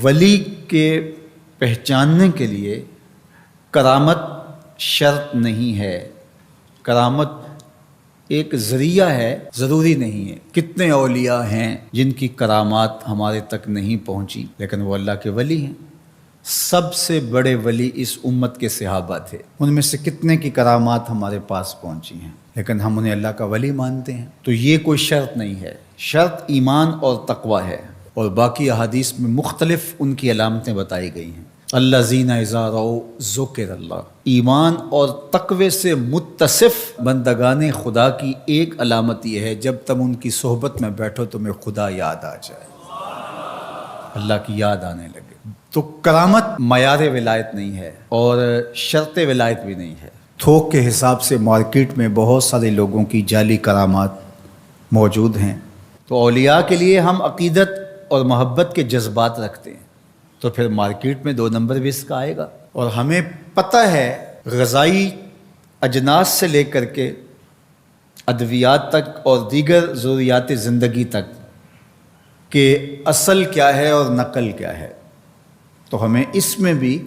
ولی کے پہچاننے کے لیے کرامت شرط نہیں ہے، کرامت ایک ذریعہ ہے، ضروری نہیں ہے۔ کتنے اولیاء ہیں جن کی کرامات ہمارے تک نہیں پہنچی لیکن وہ اللہ کے ولی ہیں۔ سب سے بڑے ولی اس امت کے صحابہ تھے، ان میں سے کتنے کی کرامات ہمارے پاس پہنچی ہیں لیکن ہم انہیں اللہ کا ولی مانتے ہیں۔ تو یہ کوئی شرط نہیں ہے، شرط ایمان اور تقوی ہے، اور باقی احادیث میں مختلف ان کی علامتیں بتائی گئی ہیں۔ الذین اذا رأوا ذکر اللہ، ایمان اور تقوی سے متصف بندگان خدا کی ایک علامت یہ ہے جب تم ان کی صحبت میں بیٹھو تمہیں خدا یاد آ جائے، اللہ کی یاد آنے لگے۔ تو کرامت معیار ولایت نہیں ہے اور شرط ولایت بھی نہیں ہے۔ تھوک کے حساب سے مارکیٹ میں بہت سارے لوگوں کی جعلی کرامات موجود ہیں، تو اولیاء کے لیے ہم عقیدت اور محبت کے جذبات رکھتے ہیں تو پھر مارکیٹ میں 2 نمبر بھی اس کا آئے گا۔ اور ہمیں پتہ ہے غذائی اجناس سے لے کر کے ادویات تک اور دیگر ضروریات زندگی تک کہ اصل کیا ہے اور نقل کیا ہے، تو ہمیں اس میں بھی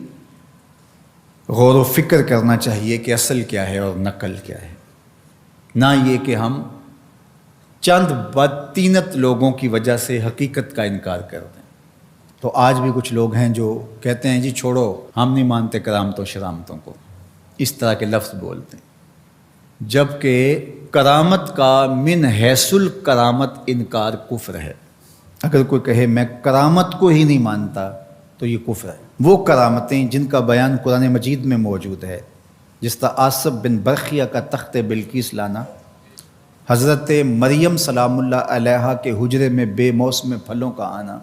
غور و فکر کرنا چاہیے کہ اصل کیا ہے اور نقل کیا ہے، نہ یہ کہ ہم چند بدطینت لوگوں کی وجہ سے حقیقت کا انکار کر دیں۔ تو آج بھی کچھ لوگ ہیں جو کہتے ہیں جی چھوڑو، ہم نہیں مانتے کرامتوں شرامتوں کو، اس طرح کے لفظ بولتے ہیں، جبکہ کرامت کا من حیث الکرامت انکار کفر ہے۔ اگر کوئی کہے میں کرامت کو ہی نہیں مانتا تو یہ کفر ہے۔ وہ کرامتیں جن کا بیان قرآن مجید میں موجود ہے، جس طرح آصف بن برخیہ کا تخت بلقیس لانا، حضرت مریم سلام اللہ علیہا کے حجرے میں بے موسم پھلوں کا آنا،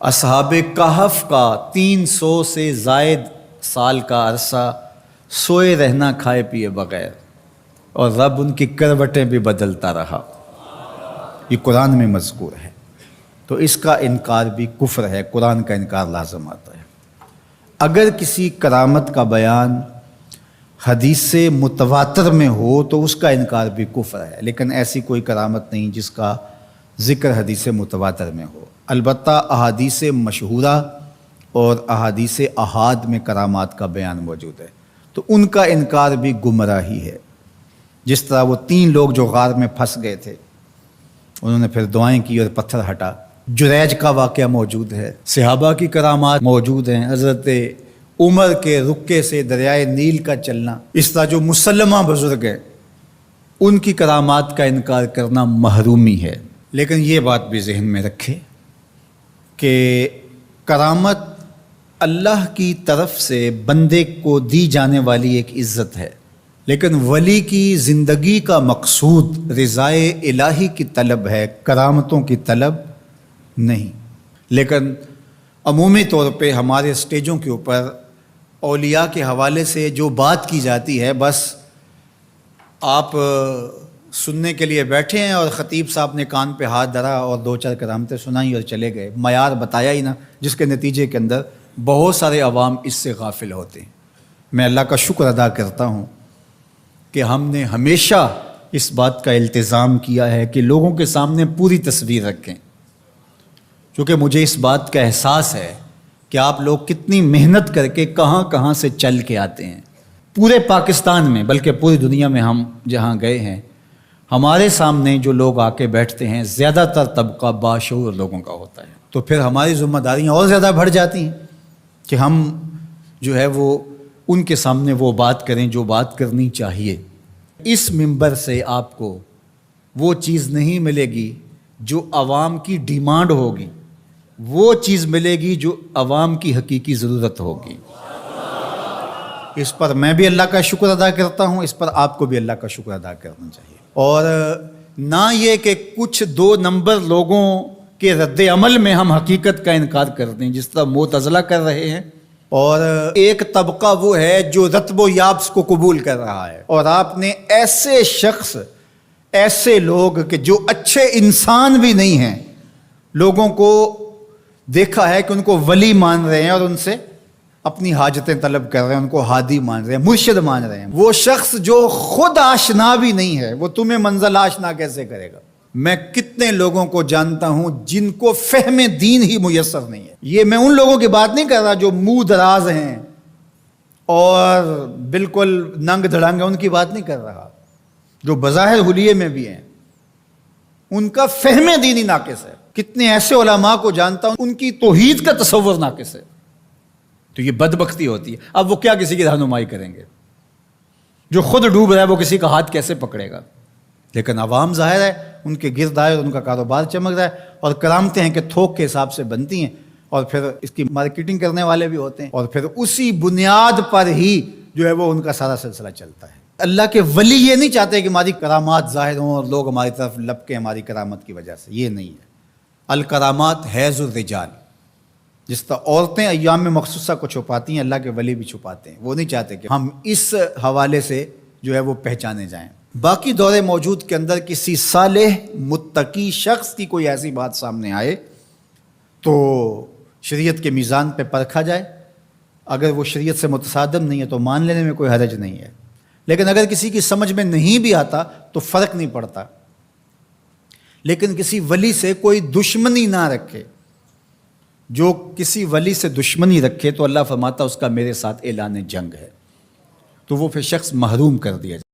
اصحاب کہف کا 300 سے زائد سال کا عرصہ سوئے رہنا کھائے پیے بغیر، اور رب ان کی کروٹیں بھی بدلتا رہا، یہ قرآن میں مذکور ہے۔ تو اس کا انکار بھی کفر ہے، قرآن کا انکار لازم آتا ہے۔ اگر کسی کرامت کا بیان حدیث متواتر میں ہو تو اس کا انکار بھی کفر ہے، لیکن ایسی کوئی کرامت نہیں جس کا ذکر حدیث متواتر میں ہو۔ البتہ احادیث مشہورہ اور احادیث احاد میں کرامات کا بیان موجود ہے، تو ان کا انکار بھی گمراہی ہے۔ جس طرح وہ 3 لوگ جو غار میں پھنس گئے تھے، انہوں نے پھر دعائیں کی اور پتھر ہٹا۔ جریج کا واقعہ موجود ہے، صحابہ کی کرامات موجود ہیں، حضرت عمر کے رکے سے دریائے نیل کا چلنا، اس طرح جو مسلمہ بزرگ ہیں ان کی کرامات کا انکار کرنا محرومی ہے۔ لیکن یہ بات بھی ذہن میں رکھے کہ کرامت اللہ کی طرف سے بندے کو دی جانے والی ایک عزت ہے، لیکن ولی کی زندگی کا مقصود رضائے الہی کی طلب ہے، کرامتوں کی طلب نہیں۔ لیکن عمومی طور پہ ہمارے اسٹیجوں کے اوپر اولیاء کے حوالے سے جو بات کی جاتی ہے، بس آپ سننے کے لیے بیٹھے ہیں اور خطیب صاحب نے کان پہ ہاتھ دھرا اور 2-4 کرامتیں سنائی اور چلے گئے، معیار بتایا ہی نہ، جس کے نتیجے کے اندر بہت سارے عوام اس سے غافل ہوتے ہیں۔ میں اللہ کا شکر ادا کرتا ہوں کہ ہم نے ہمیشہ اس بات کا التزام کیا ہے کہ لوگوں کے سامنے پوری تصویر رکھیں، کیونکہ مجھے اس بات کا احساس ہے کہ آپ لوگ کتنی محنت کر کے کہاں کہاں سے چل کے آتے ہیں، پورے پاکستان میں بلکہ پوری دنیا میں ہم جہاں گئے ہیں، ہمارے سامنے جو لوگ آ کے بیٹھتے ہیں زیادہ تر طبقہ باشعور لوگوں کا ہوتا ہے، تو پھر ہماری ذمہ داریاں اور زیادہ بڑھ جاتی ہیں کہ ہم جو ہے وہ ان کے سامنے وہ بات کریں جو بات کرنی چاہیے۔ اس منبر سے آپ کو وہ چیز نہیں ملے گی جو عوام کی ڈیمانڈ ہوگی، وہ چیز ملے گی جو عوام کی حقیقی ضرورت ہوگی۔ اس پر میں بھی اللہ کا شکر ادا کرتا ہوں، اس پر آپ کو بھی اللہ کا شکر ادا کرنا چاہیے، اور نہ یہ کہ کچھ 2 نمبر لوگوں کے رد عمل میں ہم حقیقت کا انکار کر دیں، جس طرح معتزلہ کر رہے ہیں، اور ایک طبقہ وہ ہے جو رتب و یابس کو قبول کر رہا ہے، اور آپ نے ایسے شخص، ایسے لوگ کہ جو اچھے انسان بھی نہیں ہیں، لوگوں کو دیکھا ہے کہ ان کو ولی مان رہے ہیں اور ان سے اپنی حاجتیں طلب کر رہے ہیں، ان کو ہادی مان رہے ہیں، مرشد مان رہے ہیں۔ وہ شخص جو خود آشنا بھی نہیں ہے، وہ تمہیں منزل آشنا کیسے کرے گا؟ میں کتنے لوگوں کو جانتا ہوں جن کو فہم دین ہی میسر نہیں ہے. یہ میں ان لوگوں کی بات نہیں کر رہا جو منہ دراز ہیں اور بالکل ننگ دھڑنگ ہیں، ان کی بات نہیں کر رہا. جو بظاہر حلیے میں بھی ہیں ان کا فہم دینی ناقص ہے. کتنے ایسے علماء کو جانتا ہوں ان کی توحید کا تصور ناقص ہے. تو یہ بدبختی ہوتی ہے. اب وہ کیا کسی کی رہنمائی کریں گے؟ جو خود ڈوب رہا ہے وہ کسی کا ہاتھ کیسے پکڑے گا؟ لیکن عوام ظاہر ہے ان کے گرد آئے اور ان کا کاروبار چمک رہا ہے، اور کرامتیں ہیں کہ تھوک کے حساب سے بنتی ہیں، اور پھر اس کی مارکیٹنگ کرنے والے بھی ہوتے ہیں، اور پھر اسی بنیاد پر ہی جو ہے وہ ان کا سارا سلسلہ چلتا ہے. اللہ کے ولی یہ نہیں چاہتے کہ ہماری کرامات ظاہر ہوں اور لوگ ہماری طرف لپکیں ہماری کرامت کی وجہ سے. یہ نہیں ہے. الکرامات حیض الرجال. جس طرح عورتیں ایام مخصوصہ کو چھپاتی ہیں، اللہ کے ولی بھی چھپاتے ہیں. وہ نہیں چاہتے کہ ہم اس حوالے سے جو ہے وہ پہچانے جائیں. باقی دور موجود کے اندر کسی صالح متقی شخص کی کوئی ایسی بات سامنے آئے تو شریعت کے میزان پہ پرکھا جائے. اگر وہ شریعت سے متصادم نہیں ہے تو مان لینے میں کوئی حرج نہیں ہے. لیکن اگر کسی کی سمجھ میں نہیں بھی آتا تو فرق نہیں پڑتا. لیکن کسی ولی سے کوئی دشمنی نہ رکھے. جو کسی ولی سے دشمنی رکھے تو اللہ فرماتا اس کا میرے ساتھ اعلان جنگ ہے، تو وہ پھر شخص محروم کر دیا جائے.